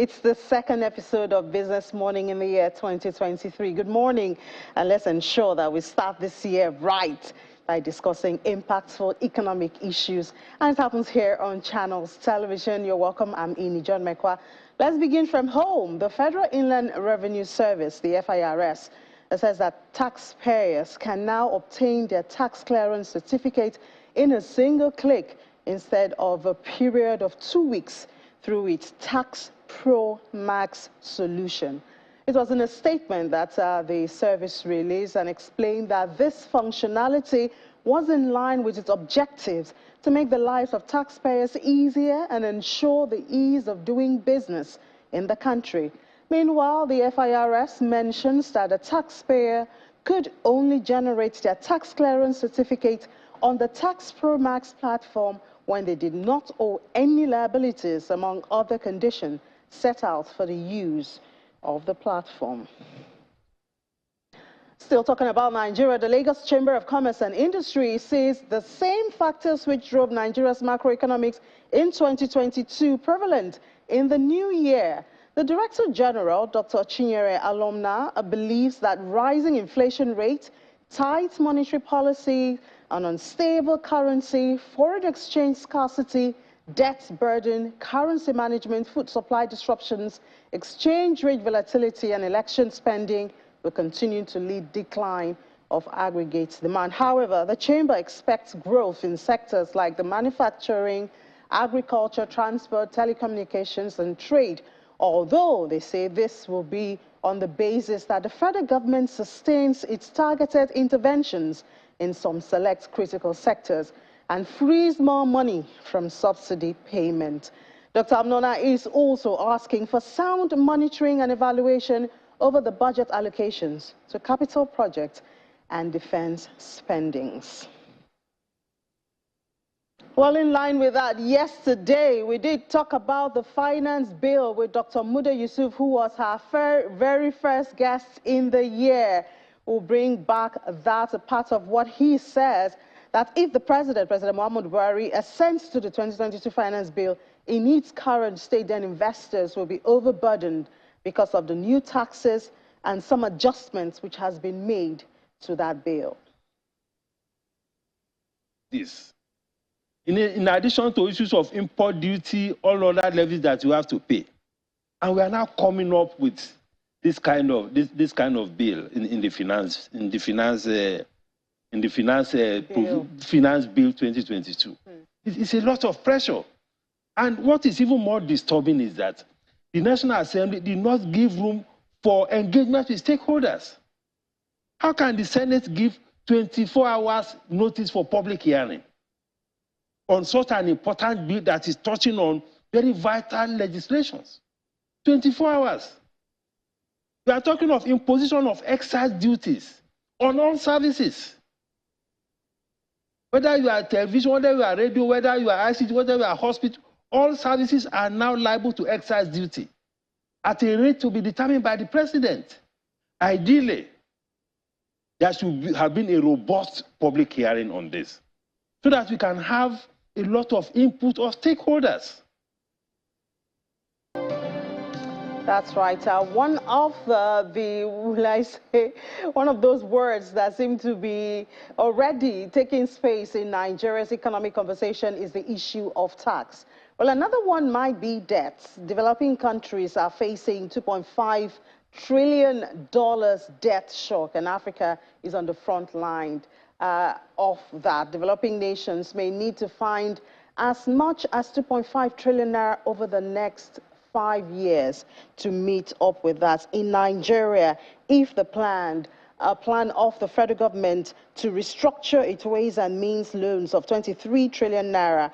It's the second episode of Business Morning in the year 2023. Good morning, and let's ensure that we start this year right by discussing impactful economic issues. And it happens here on Channels Television. You're welcome. I'm Ini John Mekwa. Let's begin from home. The Federal Inland Revenue Service, the FIRS, says that taxpayers can now obtain their tax clearance certificate in a single click instead of a period of 2 weeks through its Tax Pro Max solution. It was in a statement that the service released and explained that this functionality was in line with its objectives to make the lives of taxpayers easier and ensure the ease of doing business in the country. Meanwhile, the FIRS mentions that a taxpayer could only generate their tax clearance certificate on the Tax Pro Max platform when they did not owe any liabilities, among other conditions set out for the use of the platform. Still talking about Nigeria, the Lagos Chamber of Commerce and Industry says the same factors which drove Nigeria's macroeconomics in 2022 prevalent in the new year. The Director General, Dr. Chinyere Alomna, believes that rising inflation rate, tight monetary policy, an unstable currency, foreign exchange scarcity, debt burden, currency management, food supply disruptions, exchange rate volatility, and election spending will continue to lead decline of aggregate demand. However, the Chamber expects growth in sectors like the manufacturing, agriculture, transport, telecommunications, and trade, although they say this will be on the basis that the federal government sustains its targeted interventions in some select critical sectors and frees more money from subsidy payment. Dr. Amnona is also asking for sound monitoring and evaluation over the budget allocations to capital projects and defense spendings. Well, in line with that, yesterday we did talk about the finance bill with Dr. Mude Yusuf, who was our very first guest in the year. We'll bring back that part of what he says, that if the President Muhammadu Buhari, assents to the 2022 finance bill in its current state, then investors will be overburdened because of the new taxes and some adjustments which has been made to that bill. This. In addition to issues of import duty, all other levies that you have to pay. And we are now coming up with this kind of bill in the finance bill 2022. It's a lot of pressure. And what is even more disturbing is that the National Assembly did not give room for engagement with stakeholders. How can the Senate give 24 hours notice for public hearing on such an important bill that is touching on very vital legislations? 24 hours. We are talking of imposition of excise duties on all services. Whether you are television, whether you are radio, whether you are ICT, whether you are hospital, all services are now liable to excise duty at a rate to be determined by the President. Ideally, there should have been a robust public hearing on this so that we can have a lot of input of stakeholders. That's right. One of one of those words that seem to be already taking space in Nigeria's economic conversation is the issue of tax. Well, another one might be debt. Developing countries are facing $2.5 trillion debt shock, and Africa is on the front line of that. Developing nations may need to find as much as 2.5 trillion naira over the next 5 years to meet up with that. In Nigeria, if the plan of the federal government to restructure its ways and means loans of 23 trillion naira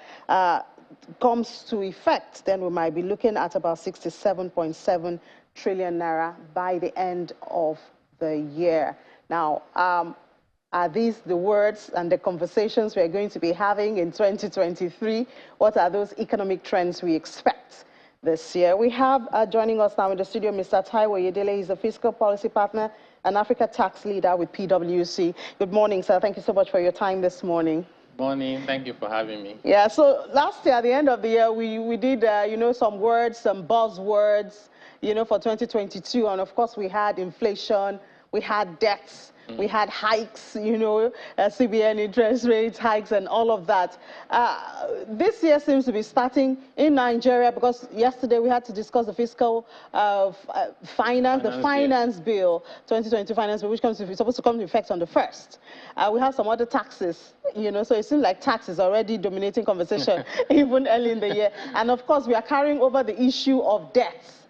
comes to effect, then we might be looking at about 67.7 trillion naira by the end of the year. Now, are these the words and the conversations we are going to be having in 2023? What are those economic trends we expect this year? We have joining us now in the studio, Mr. Taiwo Yedele. He's a fiscal policy partner and Africa tax leader with PwC. Good morning, sir. Thank you so much for your time this morning. Morning. Thank you for having me. Yeah, so last year, at the end of the year, we did, some words, some buzzwords, for 2022. And of course, we had inflation, we had debts, we had hikes, CBN interest rates hikes and all of that. This year seems to be starting in Nigeria because yesterday we had to discuss the fiscal finance bill, 2020 finance bill, which is supposed to come into effect on the 1st. We have some other taxes, so it seems like tax is already dominating conversation even early in the year. And of course, we are carrying over the issue of debts,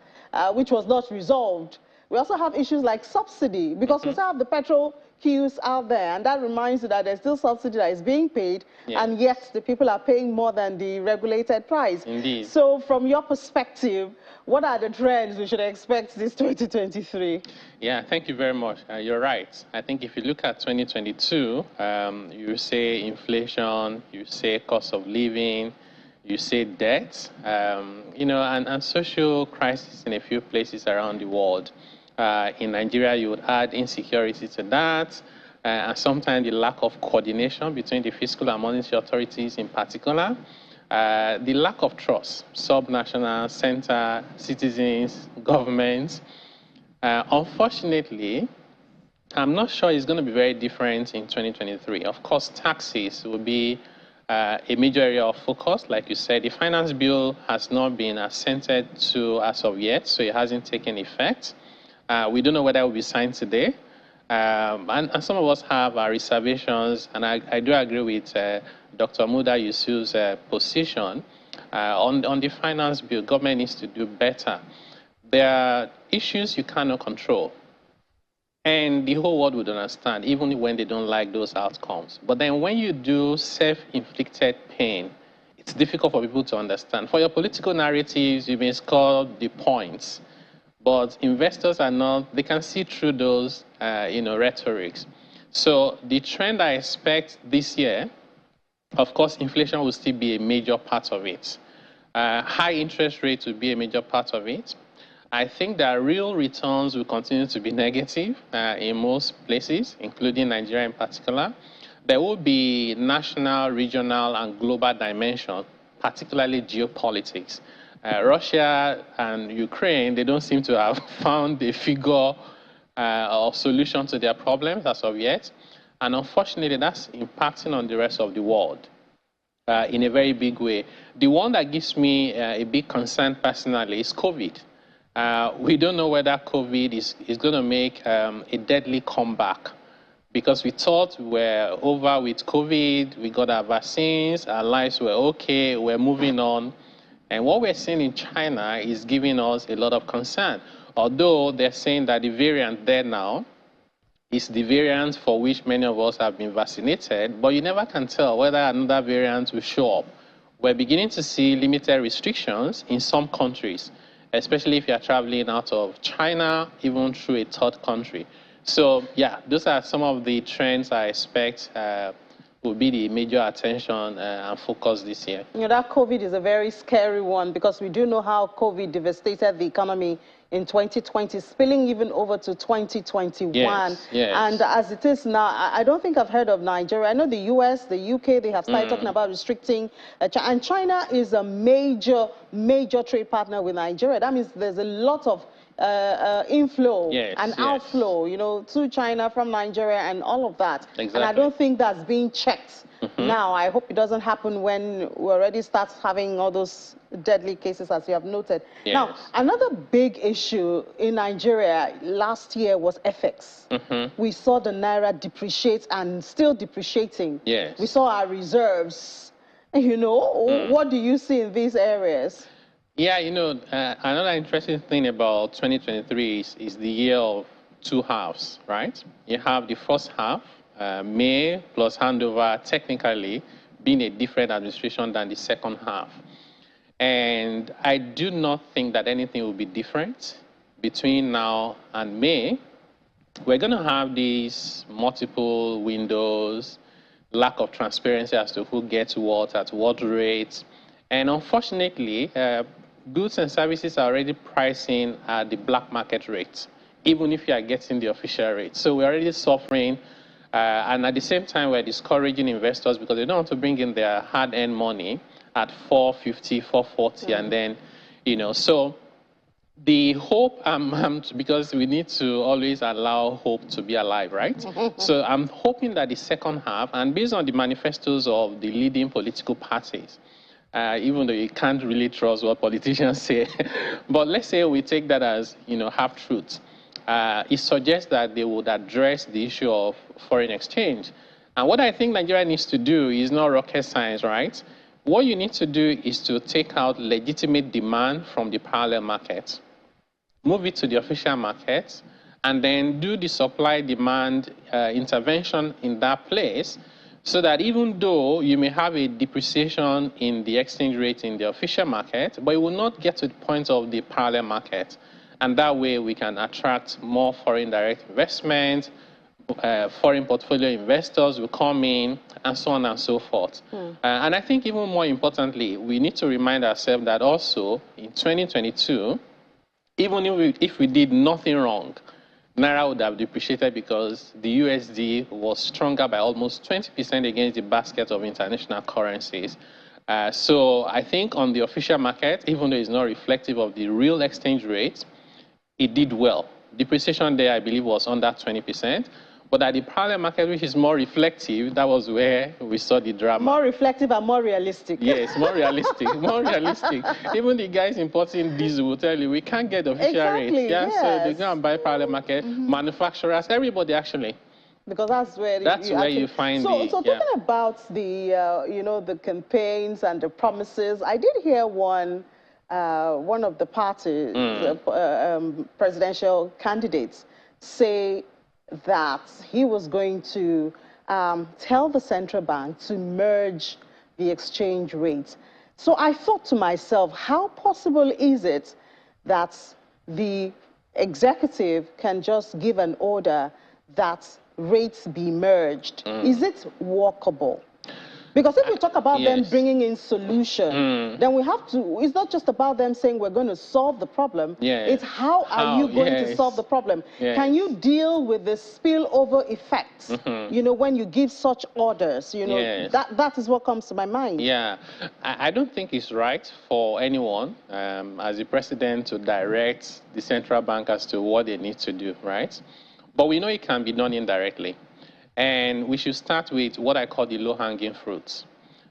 which was not resolved. We also have issues like subsidy, because we still have the petrol queues out there, and that reminds you that there's still subsidy that is being paid, and yet the people are paying more than the regulated price. Indeed. So from your perspective, what are the trends we should expect this 2023? Yeah, thank you very much. You're right. I think if you look at 2022, you say inflation, you say cost of living, you say debt, and social crisis in a few places around the world. In Nigeria, you would add insecurity to that, and sometimes the lack of coordination between the fiscal and monetary authorities in particular, the lack of trust, subnational, center, citizens, governments. Unfortunately, I'm not sure it's going to be very different in 2023. Of course, taxes will be a major area of focus. Like you said, the finance bill has not been assented to as of yet, so it hasn't taken effect. We don't know whether it will be signed today. And some of us have our reservations, and I do agree with Dr. Muda Yusuf's position on the finance bill. Government needs to do better. There are issues you cannot control, and the whole world would understand, even when they don't like those outcomes. But then when you do self-inflicted pain, it's difficult for people to understand. For your political narratives, you may score the points, but investors are not, they can see through those, rhetorics. So the trend I expect this year, of course, inflation will still be a major part of it. High interest rates will be a major part of it. I think that real returns will continue to be negative in most places, including Nigeria in particular. There will be national, regional, and global dimension, particularly geopolitics. Russia and Ukraine, they don't seem to have found a figure or solution to their problems as of yet. And unfortunately, that's impacting on the rest of the world in a very big way. The one that gives me a big concern personally is COVID. We don't know whether COVID is going to make a deadly comeback, because we thought we were over with COVID, we got our vaccines, our lives were okay, we're moving on. And what we're seeing in China is giving us a lot of concern. Although they're saying that the variant there now is the variant for which many of us have been vaccinated, but you never can tell whether another variant will show up. We're beginning to see limited restrictions in some countries, especially if you're traveling out of China, even through a third country. So yeah, those are some of the trends I expect will be the major attention and focus this year. That COVID is a very scary one, because we do know how COVID devastated the economy in 2020, spilling even over to 2021. Yes. And as it is now, I don't think I've heard of Nigeria. I know the US, the UK, they have started talking about restricting, and China is a major trade partner with Nigeria. That means there's a lot of inflow and outflow, to China from Nigeria and all of that. Exactly. And I don't think that's being checked. Now, I hope it doesn't happen when we already start having all those deadly cases, as you have noted. Yes. Now, another big issue in Nigeria last year was FX. We saw the Naira depreciate and still depreciating. Yes. We saw our reserves. What do you see in these areas? Yeah, another interesting thing about 2023 is the year of two halves, right? You have the first half, May plus handover, technically being a different administration than the second half. And I do not think that anything will be different between now and May. We're going to have these multiple windows, lack of transparency as to who gets what, at what rates. And unfortunately, goods and services are already pricing at the black market rate, even if you are getting the official rate. So we're already suffering And at the same time, we're discouraging investors because they don't want to bring in their hard-earned money at 450, 440, and then, you know, so the hope, because we need to always allow hope to be alive, right? So I'm hoping that the second half, and based on the manifestos of the leading political parties, even though you can't really trust what politicians say, but let's say we take that as, you know, half-truths. It suggests that they would address the issue of foreign exchange. And what I think Nigeria needs to do is not rocket science, right? What you need to do is to take out legitimate demand from the parallel market, move it to the official market, and then do the supply-demand intervention in that place, so that even though you may have a depreciation in the exchange rate in the official market, but it will not get to the point of the parallel market. And that way we can attract more foreign direct investment, foreign portfolio investors will come in, and so on and so forth. And I think even more importantly, we need to remind ourselves that also in 2022, even if we did nothing wrong, Naira would have depreciated because the USD was stronger by almost 20% against the basket of international currencies. So I think on the official market, even though it's not reflective of the real exchange rate, it did well. Depreciation there, I believe, was under 20%. But at the parallel market, which is more reflective, that was where we saw the drama. More reflective and more realistic. Yes, more realistic, more realistic. Even the guys importing diesel will tell you, we can't get the official rate. Yeah, yes. So they go and buy parallel market, manufacturers, everybody actually. Because that's where you find so talking about the, you know, the campaigns and the promises, I did hear one of the parties, presidential candidates, say that he was going to tell the central bank to merge the exchange rates. So I thought to myself, how possible is it that the executive can just give an order that rates be merged? Is it workable? Because if we talk about them bringing in solution, then we have to, it's not just about them saying we're going to solve the problem. It's how are you going to solve the problem? Can you deal with the spillover effects, you know, when you give such orders? You know, that is what comes to my mind. Yeah, I don't think it's right for anyone as the president to direct the central bank as to what they need to do, right? But we know it can be done indirectly. And we should start with what I call the low-hanging fruits.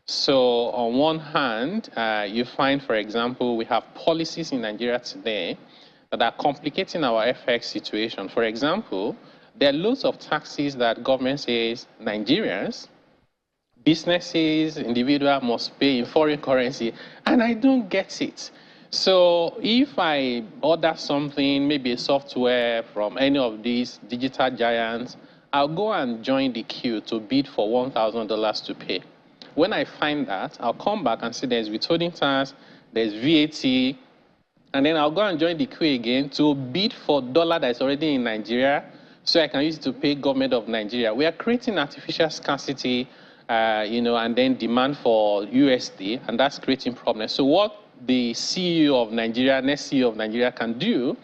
So on one hand, you find, for example, we have policies in Nigeria today that are complicating our FX situation. For example, there are loads of taxes that government says Nigerians, businesses, individuals must pay in foreign currency, and I don't get it. So if I order something, maybe a software from any of these digital giants, I'll go and join the queue to bid for $1,000 to pay. When I find that, I'll come back and say there's withholding tax, there's VAT, and then I'll go and join the queue again to bid for dollar that's already in Nigeria, so I can use it to pay government of Nigeria. We are creating artificial scarcity, you know, and then demand for USD, and that's creating problems. So what the CEO of Nigeria, next CEO of Nigeria can do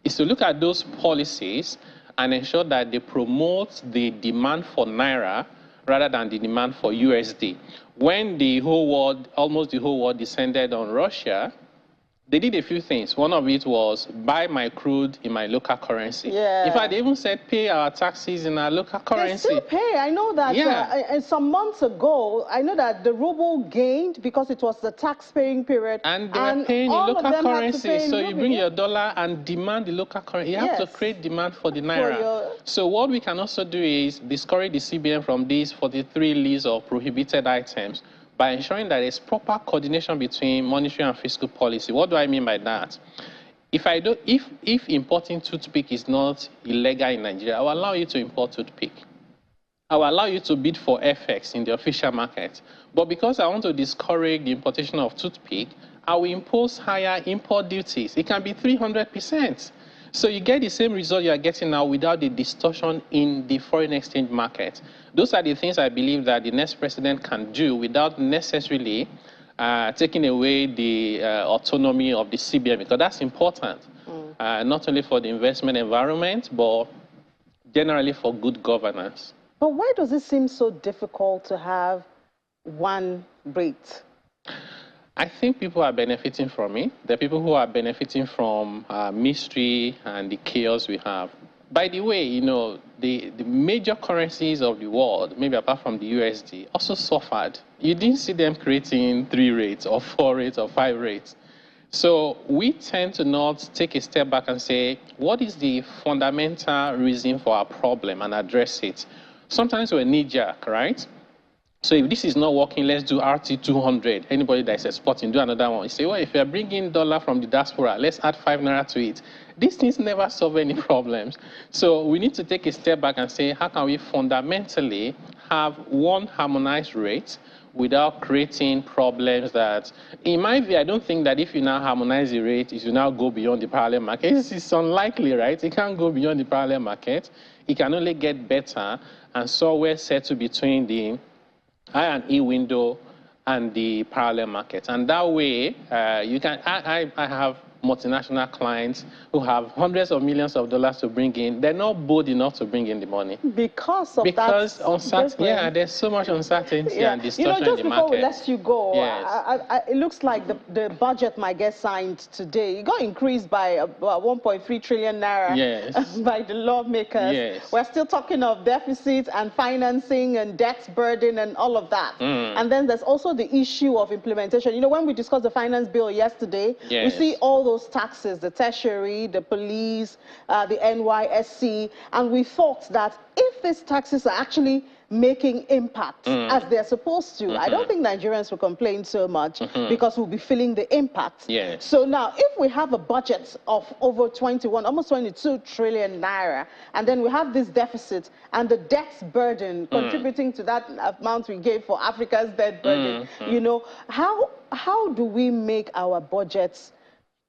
is to look at those policies and ensure that they promote the demand for Naira rather than the demand for USD. When the whole world, almost the whole world descended on Russia, they did a few things. One of it was buy my crude in my local currency. In fact, they even said pay our taxes in our local currency. They still pay. I know that some months ago, I know that the ruble gained because it was the tax-paying period. And they were paying in local currency. So you bring your dollar and demand the local currency. You have to create demand for the Naira. So what we can also do is discourage the CBN from these 43 lists of prohibited items, by ensuring that there's proper coordination between monetary and fiscal policy. What do I mean by that? If importing toothpick is not illegal in Nigeria, I will allow you to import toothpick. I will allow you to bid for FX in the official market. But because I want to discourage the importation of toothpick, I will impose higher import duties. It can be 300%. So you get the same result you are getting now without the distortion in the foreign exchange market. Those are the things I believe that the next president can do without necessarily taking away the autonomy of the CBN, because that's important, not only for the investment environment, but generally for good governance. But why does it seem so difficult to have one rate? I think people are benefiting from it. The people who are benefiting from mystery and the chaos we have. By the way, you know, the major currencies of the world, maybe apart from the USD, also suffered. You didn't see them creating 3 rates or 4 rates or 5 rates. So we tend to not take a step back and say, what is the fundamental reason for our problem and address it? Sometimes we're knee-jerk, right? So if this is not working, let's do RT200. Anybody that is exporting, do another one. You say, well, if you're bringing dollar from the diaspora, let's add 5 naira to it. These things never solve any problems. So we need to take a step back and say, how can we fundamentally have one harmonized rate without creating problems that, in my view, I don't think that if you now harmonize the rate, it will now go beyond the parallel market. It's unlikely, right? It can't go beyond the parallel market. It can only get better and somewhere settled between the I and E window and the parallel market. And that way, you can, I have multinational clients who have hundreds of millions of dollars to bring in. They're not bold enough to bring in the money. Because of that. Yeah, there's so much uncertainty and distortion just in the before market. we let you go, yes. It looks like the budget might get signed today. It got increased by about 1.3 trillion naira yes. by the lawmakers. Yes. We're still talking of deficits and financing and debt burden and all of that. And then there's also the issue of implementation. You know, when we discussed the finance bill yesterday, we see all those taxes, the tertiary, the police, the NYSC, and we thought that if these taxes are actually making impact as they're supposed to, I don't think Nigerians will complain so much because we'll be feeling the impact. Yes. So now, if we have a budget of over 21, almost 22 trillion naira, and then we have this deficit and the debt burden contributing to that amount we gave for Africa's debt burden, you know, how do we make our budgets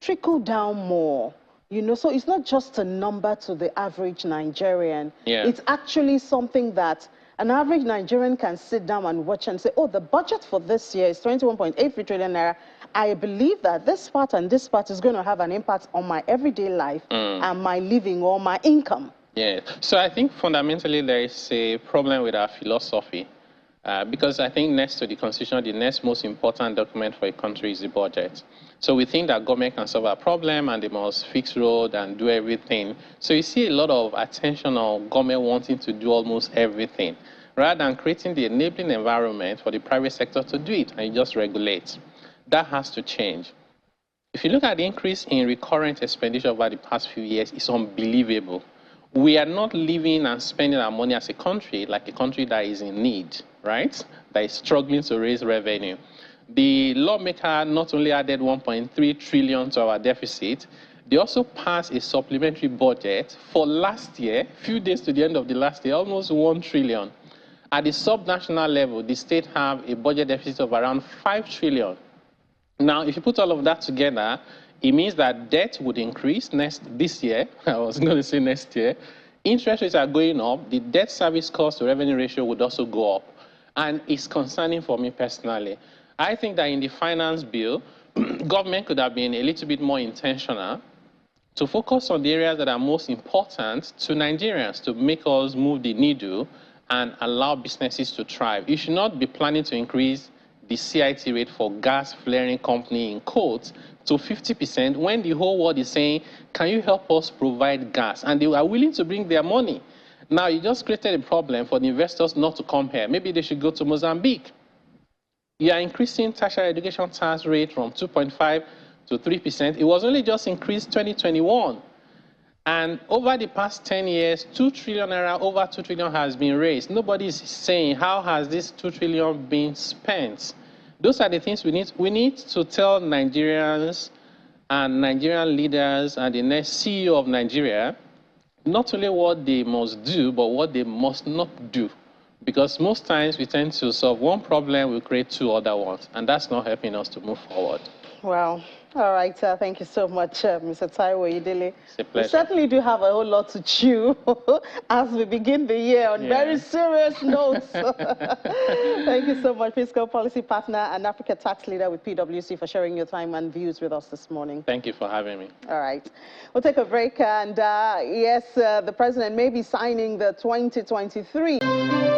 trickle down more? You know, so it's not just a number to the average Nigerian. It's actually something that an average Nigerian can sit down and watch and say, oh, the budget for this year is 21.83 trillion naira. I believe that this part and this part is going to have an impact on my everyday life and my living or my income. Yeah, so I think fundamentally there is a problem with our philosophy. Because I think next to the Constitution, the next most important document for a country is the budget. So we think that government can solve our problem and they must fix road and do everything. So you see a lot of attention on government wanting to do almost everything, rather than creating the enabling environment for the private sector to do it and you just regulate. That has to change. If you look at the increase in recurrent expenditure over the past few years, it's unbelievable. We are not living and spending our money as a country like a country that is in need, right? That is struggling to raise revenue. The lawmaker not only added 1.3 trillion to our deficit, they also passed a supplementary budget for last year, few days to the end of the last year, almost 1 trillion. At the subnational level, the state have a budget deficit of around 5 trillion. Now, if you put all of that together, it means that debt would increase this year. I was going to say next year. Interest rates are going up. The debt service cost to revenue ratio would also go up. And it's concerning for me personally. I think that in the finance bill, government could have been a little bit more intentional to focus on the areas that are most important to Nigerians to make us move the needle and allow businesses to thrive. You should not be planning to increase the CIT rate for gas flaring company in quotes to 50% when the whole world is saying, can you help us provide gas? And they are willing to bring their money. Now, you just created a problem for the investors not to come here. Maybe they should go to Mozambique. You are increasing tertiary education tax rate from 2.5 to 3%. It was only just increased 2021. And over the past 10 years, 2 trillion naira, over 2 trillion has been raised. Nobody is saying, how has this 2 trillion been spent? Those are the things we need. We need to tell Nigerians and Nigerian leaders and the next CEO of Nigeria, not only what they must do, but what they must not do. Because most times we tend to solve one problem, we create 2 other ones, and that's not helping us to move forward. Wow. All right. Thank you so much, Mr. Taiwo Idile. It's a pleasure. We certainly do have a whole lot to chew as we begin the year on very serious notes. Thank you so much, Fiscal Policy Partner and Africa Tax Leader with PwC, for sharing your time and views with us this morning. Thank you for having me. All right. We'll take a break. And yes, the president may be signing the 2023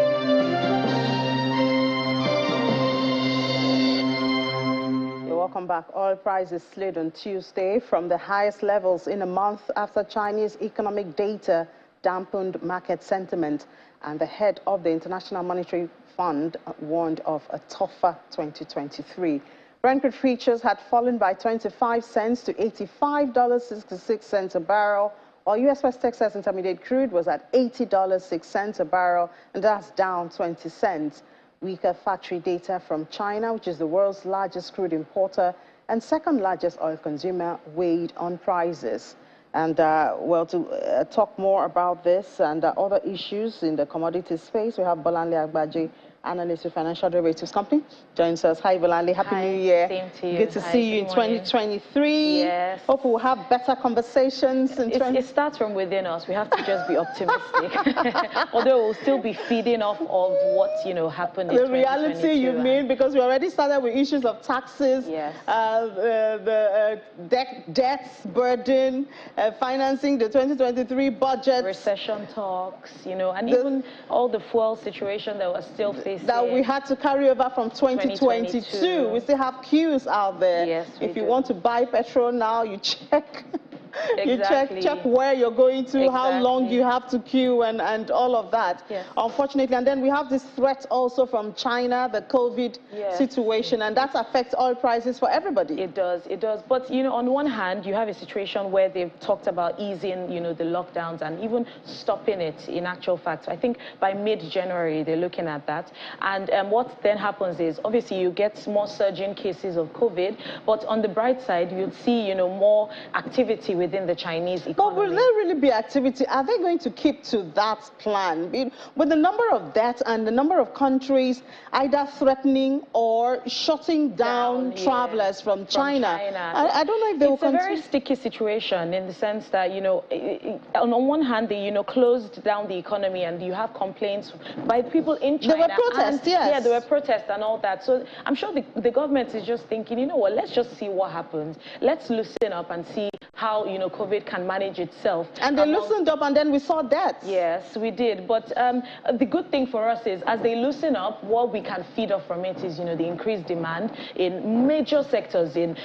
Welcome back. Oil prices slid on Tuesday from the highest levels in a month after Chinese economic data dampened market sentiment, and the head of the International Monetary Fund warned of a tougher 2023. Brent crude futures had fallen by 25 cents to $85.66 a barrel, while U.S. West Texas Intermediate crude was at $80.06 a barrel, and that's down 20 cents. Weaker factory data from China, which is the world's largest crude importer and second largest oil consumer, weighed on prices. And well, to talk more about this and other issues in the commodity space, we have Bolanle Agbaje, analyst with Financial Derivatives Company, joins us. Hi, Bolanle. Happy New Year. Same to you. Good to see you in 2023. Yes. Hope we'll have better conversations. It starts from within us. We have to just be optimistic. Although we'll still be feeding off of what, happened in 2022. The reality you mean, because we already started with issues of taxes, yes. The debts burden, financing the 2023 budget. Recession talks, and even all the fuel situation that we're still facing. That we had to carry over from 2022. We still have queues out there. Yes, if you want to buy petrol now, you check. Exactly. You check where you're going to, how long you have to queue, and all of that. Yes. Unfortunately, and then we have this threat also from China, the COVID situation, and that affects oil prices for everybody. It does. But, on one hand, you have a situation where they've talked about easing, the lockdowns and even stopping it in actual fact. I think by mid-January, they're looking at that. And what then happens is, obviously, you get more surging cases of COVID, but on the bright side, you'll see, more activity within the Chinese economy. But will there really be activity? Are they going to keep to that plan? With the number of deaths and the number of countries either threatening or shutting down travelers from China. I don't know if they will continue. It's a very sticky situation in the sense that, on one hand, they, closed down the economy and you have complaints by people in China. There were protests, yes. Yeah, there were protests and all that. So I'm sure the government is just thinking, you know what, let's just see what happens. Let's loosen up and see how, COVID can manage itself. And they loosened up, and then we saw that. Yes, we did. But the good thing for us is, as they loosen up, what we can feed off from it is, the increased demand in major sectors in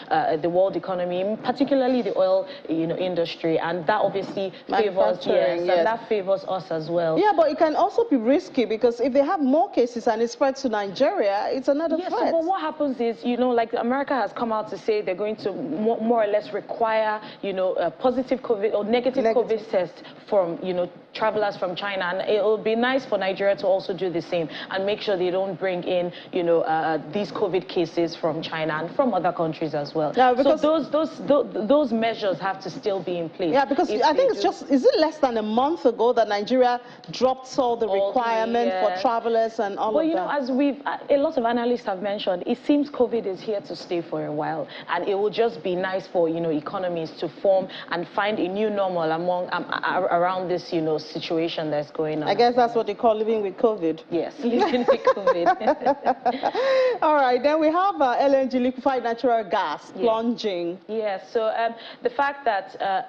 the world economy, particularly the oil, industry, and that obviously favors, and that favors us as well. Yeah, but it can also be risky because if they have more cases and it spreads to Nigeria, it's another threat. Yes, but what happens is, like America has come out to say they're going to more or less require, a positive COVID or negative COVID test from, travelers from China, and it will be nice for Nigeria to also do the same and make sure they don't bring in, these COVID cases from China and from other countries as well. Yeah, because so those measures have to still be in place. Yeah, because I think it's is it less than a month ago that Nigeria dropped all the requirement for travelers and all of that? Well, as a lot of analysts have mentioned, it seems COVID is here to stay for a while, and it will just be nice for, economies to form and find a new normal around this, situation that's going on. I guess that's what they call living with COVID. Yes, living with COVID. All right, then we have LNG, liquefied natural gas, plunging. Yes, so the fact that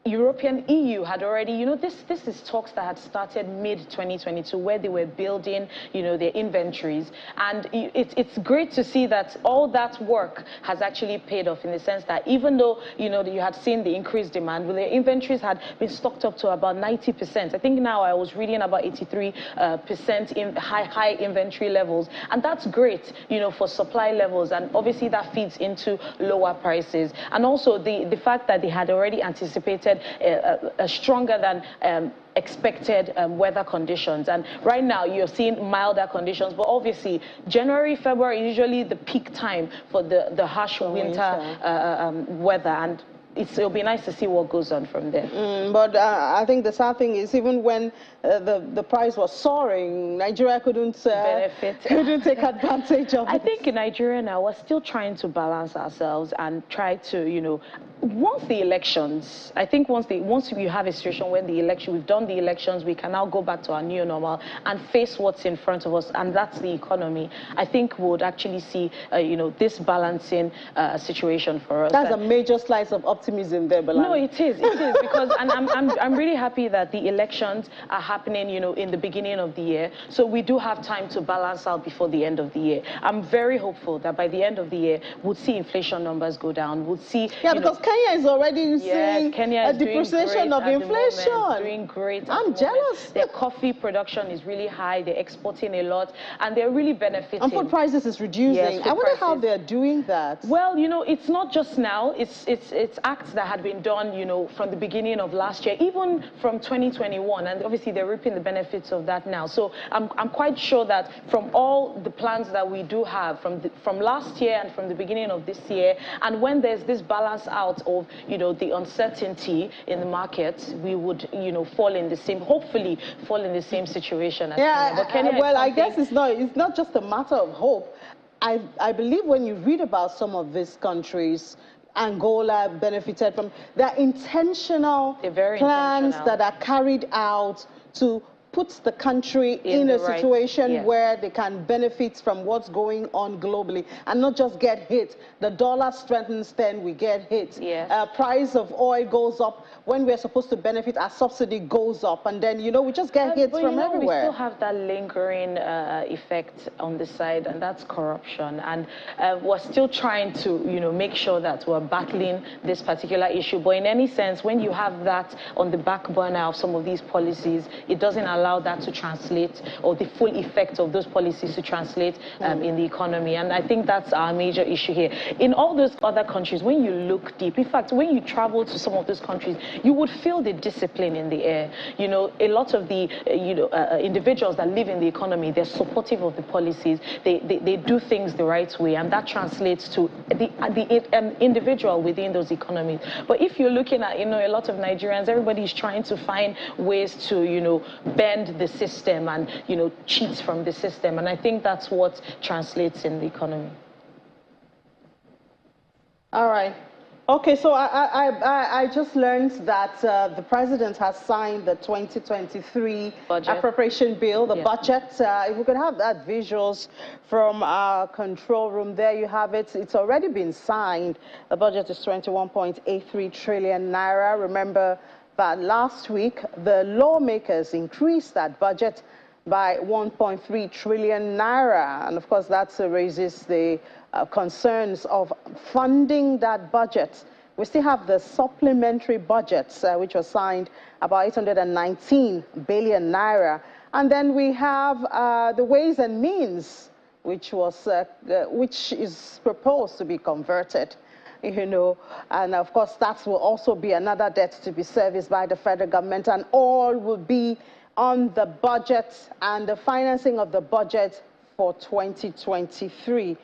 European EU had already, this is talks that had started mid-2022 where they were building, their inventories. And it's great to see that all that work has actually paid off in the sense that even though, you had seen the increased demand, well, their inventories had been stocked up to about 90%. I think now I was reading about 83% in high inventory levels. And that's great, for supply levels. And obviously that feeds into lower prices. And also the fact that they had already anticipated a stronger than expected weather conditions, and right now you're seeing milder conditions, but obviously January, February is usually the peak time for the harsh winter weather, and it'll be nice to see what goes on from there. But I think the sad thing is, even when the price was soaring, Nigeria couldn't take advantage of it. I think in Nigeria now, we're still trying to balance ourselves and try to, once the elections, I think once we have a situation when we've done the elections, we can now go back to our new normal and face what's in front of us, and that's the economy. I think we would actually see, this balancing situation for us. That's a major slice of optimism optimism there, Bola. No, it is, because, and I'm really happy that the elections are happening, you know, in the beginning of the year. So we do have time to balance out before the end of the year. I'm very hopeful that by the end of the year, we'll see inflation numbers go down. We'll see... Yeah, because Kenya is already seeing a depreciation of inflation. Doing great. I'm jealous. Their coffee production is really high. They're exporting a lot, and they're really benefiting. And food prices is reducing. Yes, I wonder how they're doing that. Well, you know, it's not just now. It's acts that had been done, you know, from the beginning of last year, even from 2021, and obviously they're reaping the benefits of that now. So I'm quite sure that from all the plans that we do have from last year and from the beginning of this year, and when there's this balance out of, you know, the uncertainty in the market, we would, you know, hopefully fall in the same situation as Kenya. But Kenya well, I guess it's not just a matter of hope. I believe when you read about some of these countries, Angola benefited from, they're intentional plans that are carried out to put the country in a situation where they can benefit from what's going on globally and not just get hit. The dollar strengthens, then we get hit. Price of oil goes up. When we're supposed to benefit, our subsidy goes up, and then, you know, we just get hits from everywhere. We still have that lingering effect on the side, and that's corruption. And we're still trying to, you know, make sure that we're battling this particular issue. But in any sense, when you have that on the back burner of some of these policies, it doesn't allow that to translate, or the full effect of those policies to translate in the economy. And I think that's our major issue here. In all those other countries, when you look deep, in fact, when you travel to some of those countries, you would feel the discipline in the air. You know, a lot of the individuals that live in the economy, they're supportive of the policies. They do things the right way, and that translates to the individual within those economies. But if you're looking at, you know, a lot of Nigerians, everybody's trying to find ways to, you know, bend the system and, you know, cheat from the system. And I think that's what translates in the economy. All right. Okay, so I just learned that the president has signed the 2023 appropriation bill, the budget. If we could have that visuals from our control room, there you have it. It's already been signed. The budget is 21.83 trillion naira. Remember that last week, the lawmakers increased that budget by 1.3 trillion naira. And of course, that raises the concerns of funding that budget. We still have the supplementary budgets, which was signed, about 819 billion naira. And then we have the Ways and Means, which is proposed to be converted. You know, and of course that will also be another debt to be serviced by the federal government, and all will be on the budget and the financing of the budget for 2023.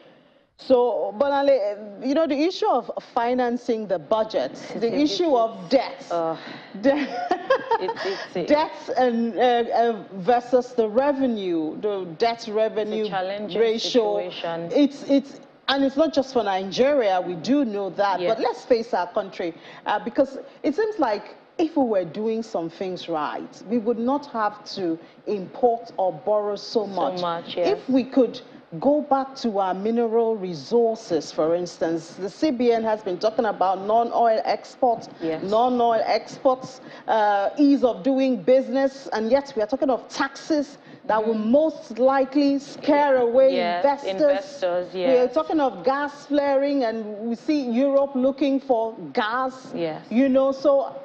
So, Bonale, you know, the issue of financing the budget, the issue of debt, debts and versus the revenue, the debt-revenue ratio, and it's not just for Nigeria, we do know that, but let's face our country, because it seems like if we were doing some things right, we would not have to import or borrow so much. If we could go back to our mineral resources, for instance, the CBN has been talking about non-oil exports, ease of doing business, and yet we are talking of taxes that will most likely scare away investors. We are talking of gas flaring, and we see Europe looking for gas. You know, so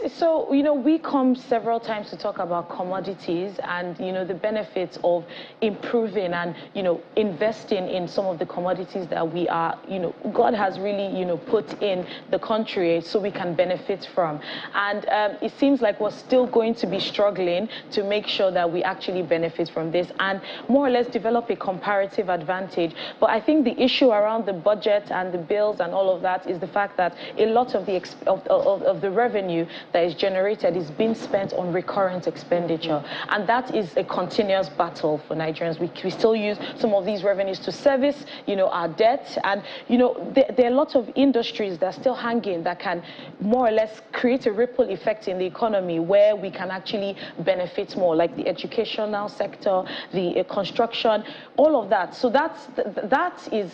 So, you know, we come several times to talk about commodities and, you know, the benefits of improving and, you know, investing in some of the commodities that we are, you know, God has really, you know, put in the country so we can benefit from. And it seems like we're still going to be struggling to make sure that we actually benefit from this and more or less develop a comparative advantage. But I think the issue around the budget and the bills and all of that is the fact that a lot of the revenue revenue that is generated is being spent on recurrent expenditure. And that is a continuous battle for Nigerians. We still use some of these revenues to service, our debt. And, there are lots of industries that are still hanging that can more or less create a ripple effect in the economy where we can actually benefit more, like the educational sector, the construction, all of that. So that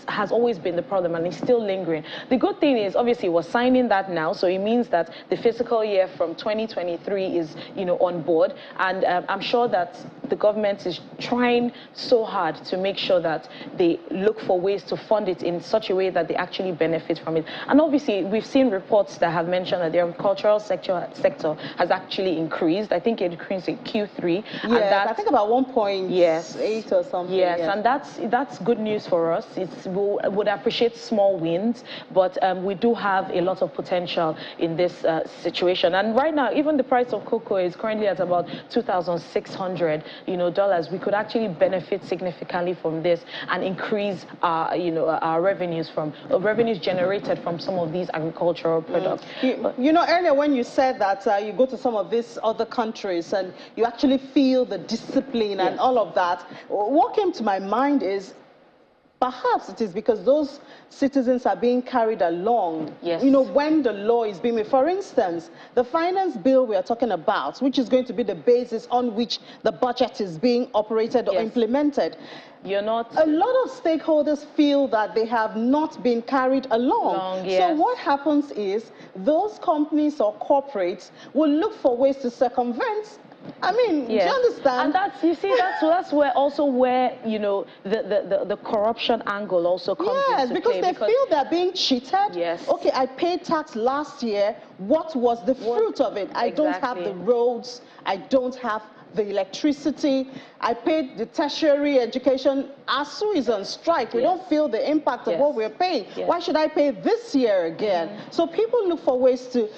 has always been the problem, and it's still lingering. The good thing is, obviously, we're signing that now, so it means that the fiscal year from 2023 is, on board, and I'm sure that the government is trying so hard to make sure that they look for ways to fund it in such a way that they actually benefit from it. And obviously, we've seen reports that have mentioned that the agricultural sector has actually increased. I think it increased in Q3. Yeah, and I think about 1.8 or something. Yes, and that's good news for us. We would appreciate small wins, but we do have a lot of potential in this situation. And right now, even the price of cocoa is currently at about $2,600, dollars. We could actually benefit significantly from this and increase our, our revenues generated from some of these agricultural products. Earlier when you said that you go to some of these other countries and you actually feel the discipline and all of that, what came to my mind is perhaps it is because those citizens are being carried along, when the law is being made. For instance, the finance bill we are talking about, which is going to be the basis on which the budget is being operated or implemented. A lot of stakeholders feel that they have not been carried along. So what happens is those companies or corporates will look for ways to circumvent. I mean, do you understand? And that's where the corruption angle also comes into because play. They feel they're being cheated. Yes. Okay, I paid tax last year. What was the fruit of it? I don't have the roads. I don't have the electricity. I paid the tertiary education. ASU is on strike. We don't feel the impact of what we're paying. Why should I pay this year again? So people look for ways to,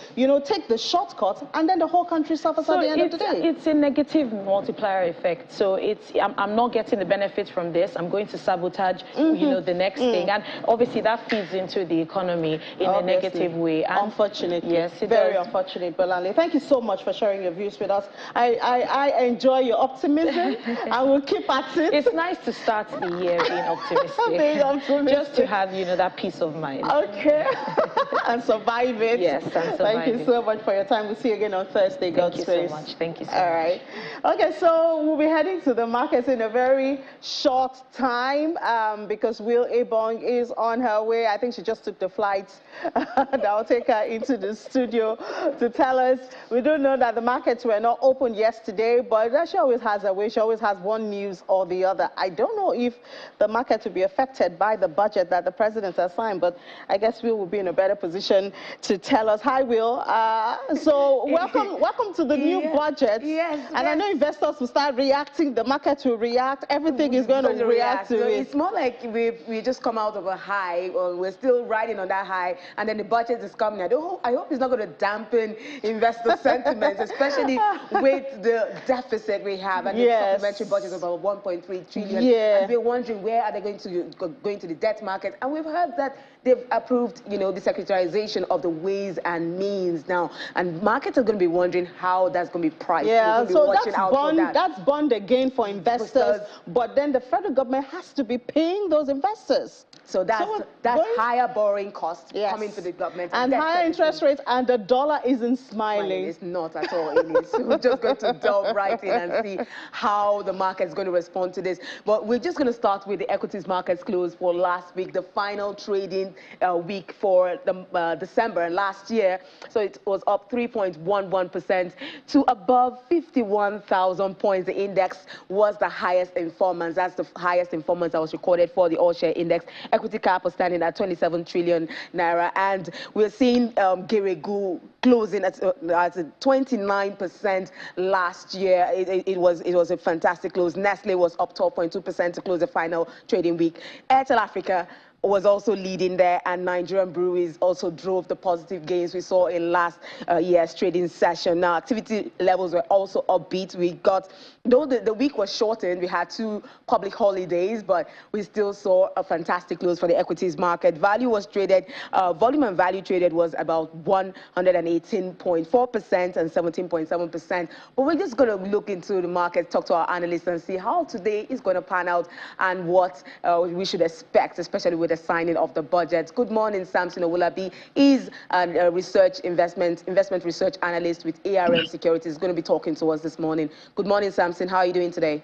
take the shortcut, and then the whole country suffers at the end of the day. It's a negative multiplier effect. So I'm not getting the benefits from this. I'm going to sabotage, the next thing. And obviously that feeds into the economy in a negative way. And unfortunately. Yes, very unfortunate, Bolanle. Thank you so much for sharing your views with us. I enjoy your optimism. I will keep at it. It's nice to start the year being optimistic. Just to have, that peace of mind. Okay. And survive it. Yes, and survive Thank you so much for your time. We'll see you again on Thursday. Thank you so much. Thank you so much. All right. Okay, so we'll be heading to the markets in a very short time because Will Ebong is on her way. I think she just took the flight that will take her into the studio to tell us. We do know that the markets were not open yesterday, but she always has a way. She always has one news or the other. I don't know if the market will be affected by the budget that the president has signed, but I guess Will will be in a better position to tell us. Hi, Will. So welcome to the new budget. Yes. And I know investors will start reacting. The market will react. Everything is going to react to it. It's more like we just come out of a high, or we're still riding on that high, and then the budget is coming. I hope it's not going to dampen investor sentiments, especially with the deficit we have and the supplementary budget of about 1.3 trillion. And we're wondering where are they going to the debt market. And we've heard that they've approved, the secularization of the ways and means now. And markets are going to be wondering how that's going to be priced. Yeah, so that's bond again for investors. But then the federal government has to be paying those investors. So that's higher borrowing costs coming to the government. And higher interest rates, and the dollar isn't smiling. It's not at all, Amy. So we're just going to delve right in and see how the market's going to respond to this. But we're just going to start with the equities markets close for last week, the final trading week for the December last year. So it was up 3.11% to above 51,000 points. The index was the highest in 4 months. That's the highest in 4 months that was recorded for the all-share index. Equity cap was standing at 27 trillion naira, and we're seeing Geregu closing at 29% last year. It was a fantastic close. Nestle was up 12.2% to close the final trading week. Airtel Africa was also leading there, and Nigerian breweries also drove the positive gains we saw in last year's trading session. Now, activity levels were also upbeat. We got, though the week was shortened, we had 2 public holidays, but we still saw a fantastic close for the equities market. Value was traded, volume and value traded was about 118.4% and 17.7%. But we're just going to look into the market, talk to our analysts, and see how today is going to pan out and what we should expect, especially with the signing of the budget. Good morning, Samson Owolabi. He's a investment research analyst with ARM Securities. He's going to be talking to us this morning. Good morning, Samson. How are you doing today?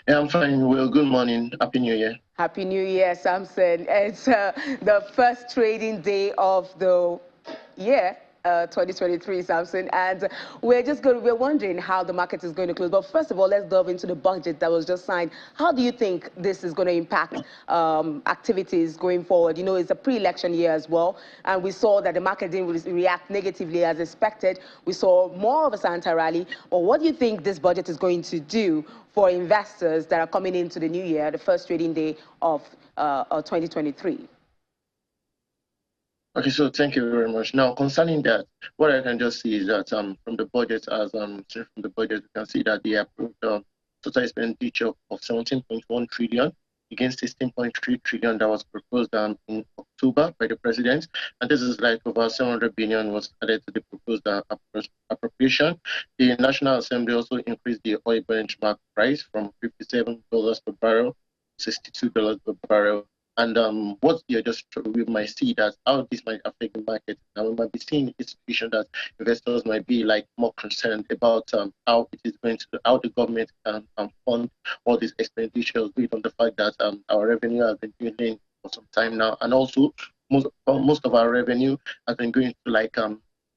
Yeah, I'm fine. Well, good morning. Happy New Year. Happy New Year, Samson. It's the first trading day of the year. 2023, Samson, and we're wondering how the market is going to close. But first of all, let's delve into the budget that was just signed. How do you think this is going to impact activities going forward? You know, it's a pre-election year as well, and we saw that the market didn't react negatively as expected. We saw more of a Santa rally. But what do you think this budget is going to do for investors that are coming into the new year, the first trading day of 2023? Okay, so thank you very much. Now, concerning that, what I can just see is that from the budget, from the budget, you can see that they approved total expenditure of 17.1 trillion against 16.3 trillion that was proposed in October by the president, and this is like over 700 billion was added to the proposed appropriation. The National Assembly also increased the oil benchmark price from $57 per barrel to $62 per barrel. And what you just we might see that how this might affect the market, and we might be seeing a situation that investors might be like more concerned about how it is going to, how the government can fund all these expenditures, based on the fact that our revenue has been dwindling for some time now, and also most of our revenue has been going to like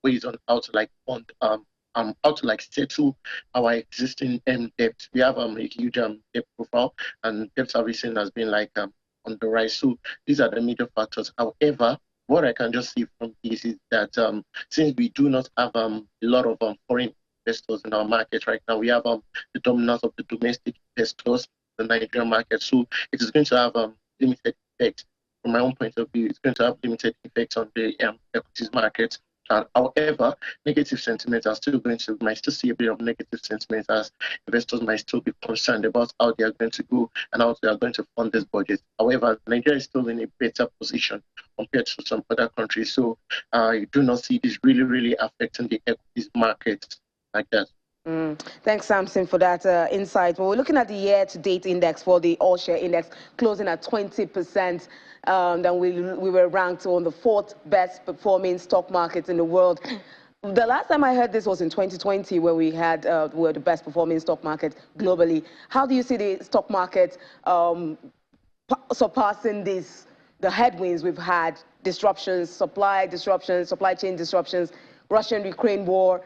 ways on how to like fund how to like settle our existing debt. We have a huge debt profile, and debt servicing has been like on the rise. So these are the major factors. However, what I can just see from this is that since we do not have a lot of foreign investors in our market right now, we have the dominance of the domestic investors in the Nigerian market. So it is going to have limited effect. From my own point of view, it's going to have limited effect on the equities market. However, negative sentiments are still might still see a bit of negative sentiments, as investors might still be concerned about how they are going to go and how they are going to fund this budget. However, Nigeria is still in a better position compared to some other countries. So I do not see this really affecting the equities market like that. Thanks, Samson, for that insight. Well, we're looking at the year-to-date index for the all-share index, closing at 20%. Then we were ranked on the 4th best performing stock market in the world. The last time I heard this was in 2020, where we had were the best performing stock market globally. How do you see the stock market surpassing the headwinds we've had, disruptions, supply chain disruptions, Russian-Ukraine war,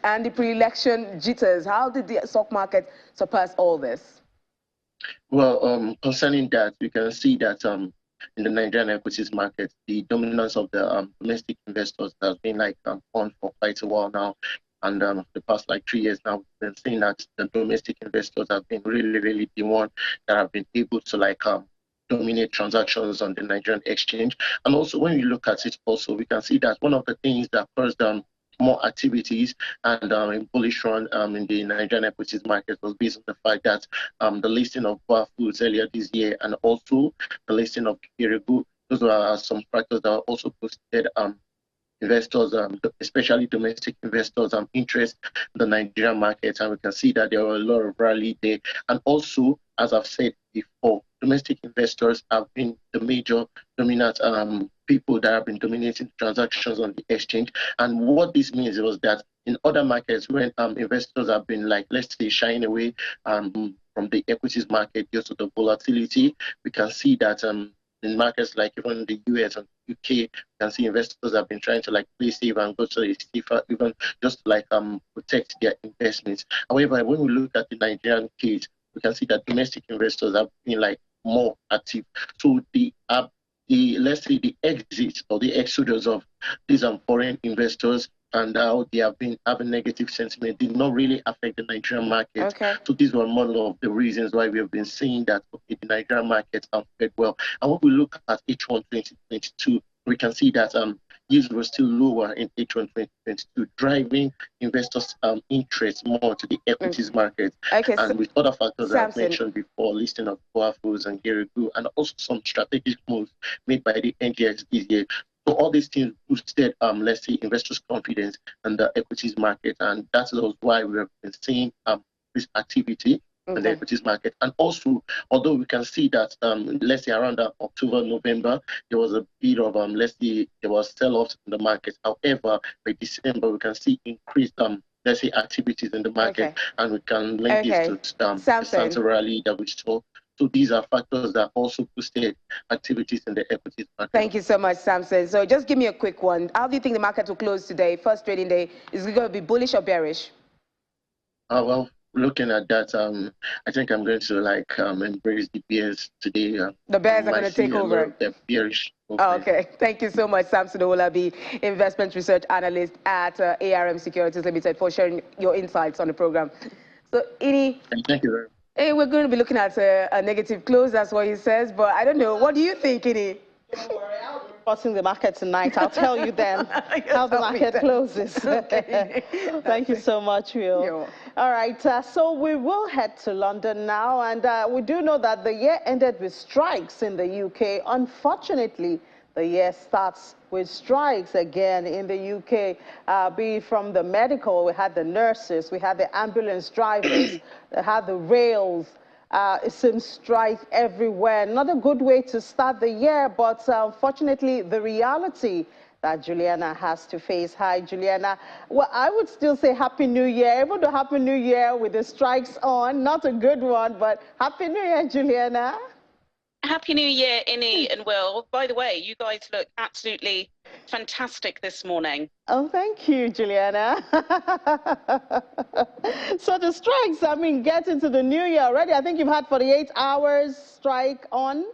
and the pre-election jitters? How did the stock market surpass all this? Well, concerning that, we can see that in the Nigerian equities market, the dominance of the domestic investors has been like on for quite a while now. And the past like 3 years now, we've been seeing that the domestic investors have been really the one that have been able to like dominate transactions on the Nigerian exchange. And also, when we look at it, also we can see that one of the things that caused more activities and a bullish run in the Nigerian equities market was based on the fact that the listing of Bar Foods earlier this year, and also the listing of Kirigu, those are some factors that also boosted investors, especially domestic investors, interest in the Nigerian market. And we can see that there were a lot of rally there. And also, as I've said before, domestic investors have been the major dominant people that have been dominating transactions on the exchange. And what this means was that in other markets, when investors have been like, let's say, shying away from the equities market due to the volatility, we can see that in markets like even the US and UK, you can see investors have been trying to like play safe and go to a safer, even just to like protect their investments. However, when we look at the Nigerian case, we can see that domestic investors have been like more active. So the let's say the exit or the exodus of these foreign investors and how they have been having negative sentiment did not really affect the Nigerian market. Okay. So these were one of the reasons why we have been seeing that the Nigerian markets have fared well. And when we look at H1 2022, we can see that yields were still lower in H1 2022, driving investors' interest more to the equities market. Okay, and so, with other factors that I've Samson, mentioned before, listing of Boafos and Gerigu, and also some strategic moves made by the NGX this year. So all these things boosted, let's say, investors' confidence in the equities market, and that's why we have been seeing this activity in the equities market. And also, although we can see that, let's say around October, November, there was a bit of, let's say, there was sell-offs in the market. However, by December, we can see increased, let's say, activities in the market, and we can link this to the Santa rally that we saw. So these are factors that also boosted activities in the equities market. Thank you so much, Samson. So just give me a quick one. How do you think the market will close today? First trading day, is it going to be bullish or bearish? Well, looking at that, I think I'm going to embrace the bears today. The bears are going to take over. The bearish. Okay, thank you so much, Samson Owolabi, investment research analyst at ARM Securities Limited, for sharing your insights on the program. So, Ini. Thank you very much. Hey, we're going to be looking at a negative close, that's what he says, but I don't know. What do you think, Ini? Don't worry, I'll be reporting the market tonight. I'll tell you then how the market closes. Thank you so much, Will. All right, so we will head to London now, and we do know that the year ended with strikes in the UK. Unfortunately, the year starts with strikes again in the UK, be it from the medical, we had the nurses, we had the ambulance drivers, we had the rails. It seems strike everywhere. Not a good way to start the year, but unfortunately, the reality that Juliana has to face. Hi, Juliana. Well, I would still say Happy New Year, even though Happy New Year with the strikes on, not a good one, but Happy New Year, Juliana. Happy New Year, Inni and Will. By the way, you guys look absolutely fantastic this morning. Oh, thank you, Juliana. So the strikes, I mean, get into the new year already. I think you've had 48 hours strike on.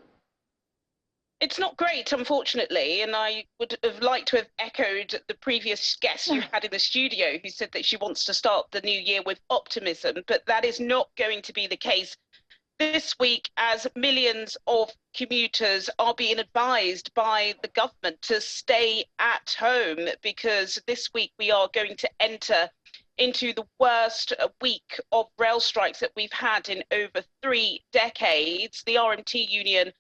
It's not great, unfortunately, and I would have liked to have echoed the previous guest you had in the studio who said that she wants to start the new year with optimism, but that is not going to be the case this week, as millions of commuters are being advised by the government to stay at home, because this week we are going to enter into the worst week of rail strikes that we've had in over 3 decades. The RMT union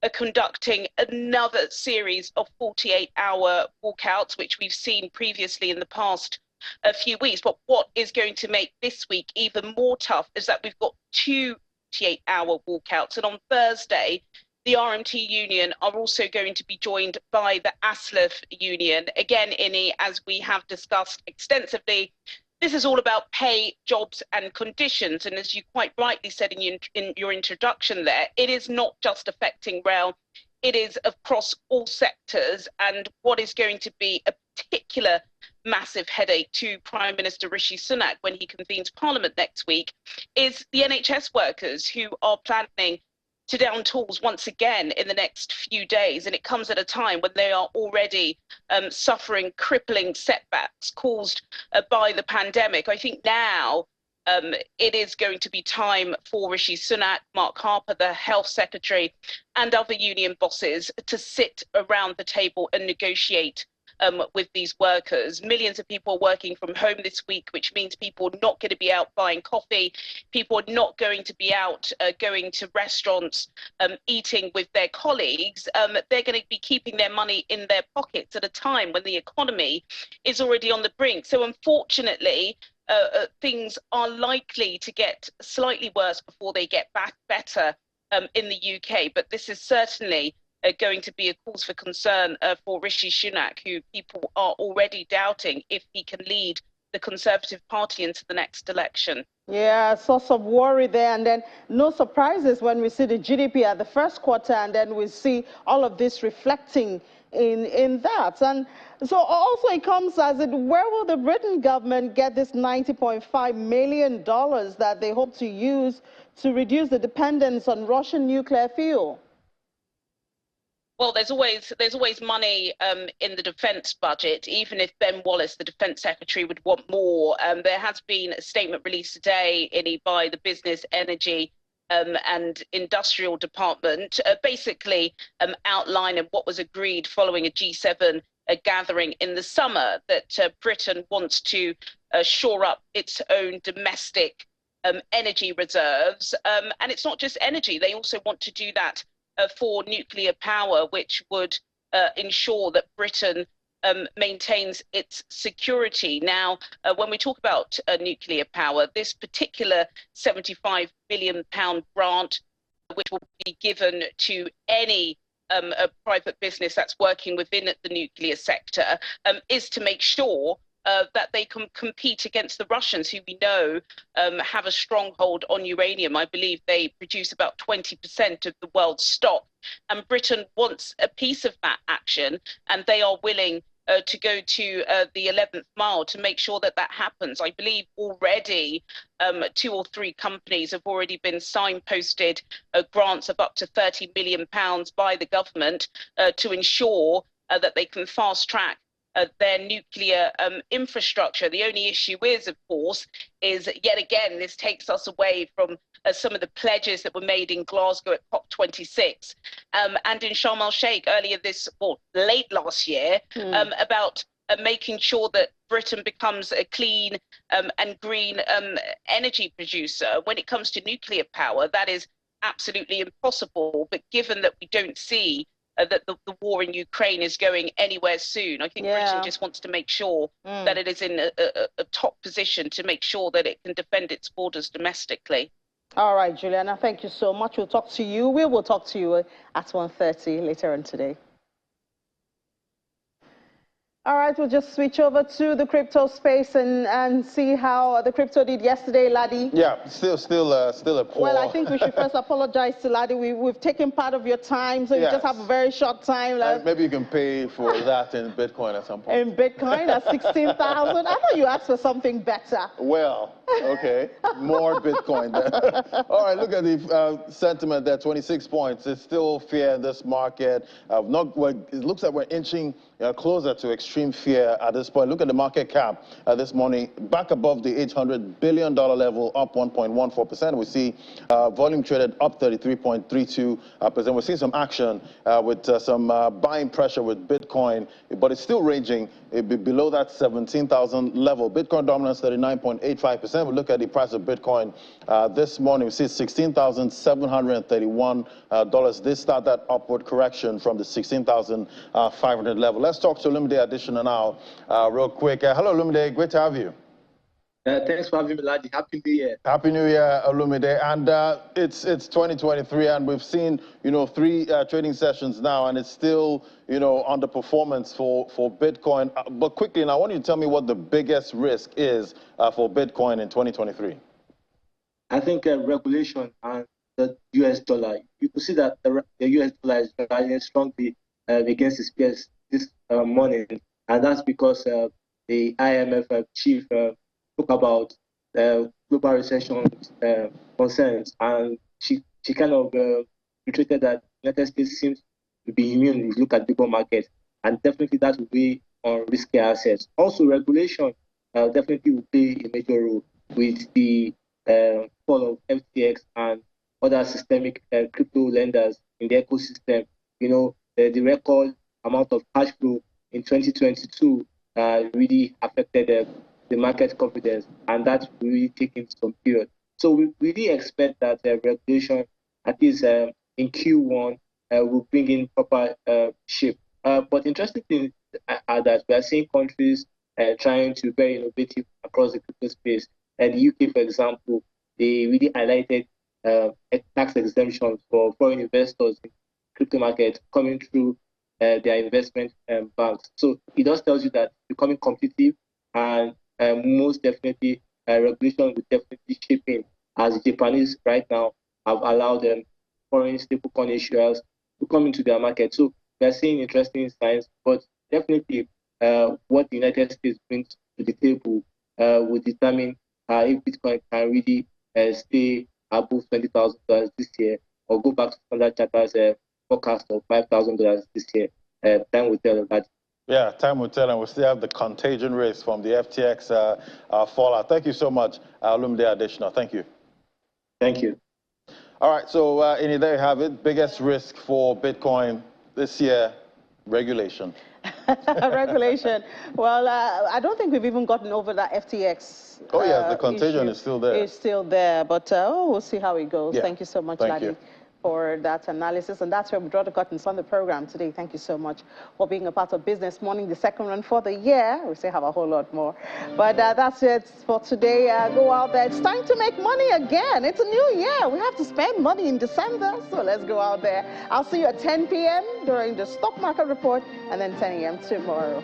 are conducting another series of 48-hour walkouts, which we've seen previously in the past a few weeks. But what is going to make this week even more tough is that we've got 2 48-hour walkouts, and on Thursday the RMT union are also going to be joined by the ASLEF union. Again, Inni, as we have discussed extensively, this is all about pay, jobs and conditions, and as you quite rightly said in your introduction there, it is not just affecting rail, it is across all sectors. And what is going to be a particular massive headache to Prime Minister Rishi Sunak when he convenes Parliament next week is the NHS workers, who are planning to down tools once again in the next few days. And it comes at a time when they are already suffering crippling setbacks caused by the pandemic. I think now it is going to be time for Rishi Sunak, Mark Harper, the Health Secretary, and other union bosses to sit around the table and negotiate with these workers. Millions of people are working from home this week, which means people are not going to be out buying coffee. People are not going to be out going to restaurants, eating with their colleagues. They're going to be keeping their money in their pockets at a time when the economy is already on the brink. So unfortunately, things are likely to get slightly worse before they get back better in the UK. But this is certainly going to be a cause for concern for Rishi Sunak, who people are already doubting if he can lead the Conservative Party into the next election. Yeah, source of worry there, and then no surprises when we see the GDP at the first quarter, and then we see all of this reflecting in that. And so also it comes as it, where will the Britain government get this $90.5 million that they hope to use to reduce the dependence on Russian nuclear fuel? Well, there's always money in the defence budget, even if Ben Wallace, the Defence Secretary, would want more. There has been a statement released today, by the Business, Energy and Industrial Department, basically outlining what was agreed following a G7 gathering in the summer, that Britain wants to shore up its own domestic energy reserves. And it's not just energy, they also want to do that for nuclear power, which would ensure that Britain maintains its security. Now, when we talk about nuclear power, this particular £75 billion grant, which will be given to any a private business that's working within the nuclear sector, is to make sure that they can compete against the Russians, who we know have a stronghold on uranium. I believe they produce about 20% of the world's stock. And Britain wants a piece of that action, and they are willing to go to the 11th mile to make sure that that happens. I believe already 2 or 3 companies have already been signposted grants of up to £30 million by the government to ensure that they can fast track their nuclear infrastructure. The only issue is, of course, is yet again, this takes us away from some of the pledges that were made in Glasgow at COP26 and in Sharm el-Sheikh earlier late last year, about making sure that Britain becomes a clean and green energy producer. When it comes to nuclear power, that is absolutely impossible. But given that we don't see that the war in Ukraine is going anywhere soon, I think Britain just wants to make sure that it is in a top position to make sure that it can defend its borders domestically. All right, Juliana, thank you so much. We'll talk to you. We will talk to you at 1:30 later on today. All right, we'll just switch over to the crypto space and see how the crypto did yesterday, Laddie. Yeah, still a poor. Well, I think we should first apologize to Laddie. We've taken part of your time, so you just have a very short time left. Maybe you can pay for that in Bitcoin at some point. In Bitcoin at 16,000? I thought you asked for something better. Well, okay, more Bitcoin then. All right, look at the sentiment there, 26 points. It's still fear in this market. It looks like we're inching closer to extreme fear at this point. Look at the market cap this morning, back above the $800 billion level, up 1.14%. We see volume traded up 33.32%. We're seeing some action with some buying pressure with Bitcoin, but it's still ranging below that 17,000 level. Bitcoin dominance 39.85%. We look at the price of Bitcoin this morning. We see $16,731. This started that upward correction from the 16,500 level. Let's talk to Olumide Additional now, real quick. Hello, Olumide. Great to have you. Thanks for having me, Laddie. Happy New Year. Happy New Year, Olumide. And it's 2023, and we've seen 3 trading sessions now, and it's still underperformance for Bitcoin. But quickly, now I want you to tell me what the biggest risk is for Bitcoin in 2023. I think regulation and the US dollar. You could see that the US dollar is rising strongly against its peers this morning, and that's because the IMF chief spoke about global recession concerns, and she kind of reiterated that the United States seems to be immune if you look at the global market, and definitely that will be on risky assets. Also, regulation definitely will play a major role with the fall of FTX and other systemic crypto lenders in the ecosystem. The record amount of cash flow in 2022 really affected the market confidence, and that's really taking some period. So we really expect that regulation, at least in Q1, will bring in proper shape. But interesting thing are that we are seeing countries trying to be very innovative across the crypto space. And the UK, for example, they really highlighted tax exemptions for foreign investors in crypto market coming through their investment banks. So it just tells you that becoming competitive, and most definitely regulation will definitely shape in, as the Japanese right now have allowed them foreign stablecoin issuers to come into their market. So we are seeing interesting signs, but definitely what the United States brings to the table will determine if Bitcoin can really stay above $20,000 this year, or go back to Standard Chartered's forecast of $5,000 this year. Time will tell that. Yeah, time will tell, and we still have the contagion risk from the FTX fallout. Thank you so much, Olumide Adesina. Thank you. Thank you. All right, so Ini, there you have it. Biggest risk for Bitcoin this year, regulation. Regulation. Well, I don't think we've even gotten over that FTX. Oh, yeah, the contagion issue. is still there. It's still there, but we'll see how it goes. Yeah. Thank you so much, Thank Ladi, you. for that analysis. And that's where we draw the curtains on the program today. Thank you so much for being a part of Business Morning, the second run for the year. We still have a whole lot more. But that's it for today. Go out there. It's time to make money again. It's a new year. We have to spend money in December. So let's go out there. I'll see you at 10 p.m. during the stock market report and then 10 a.m. tomorrow.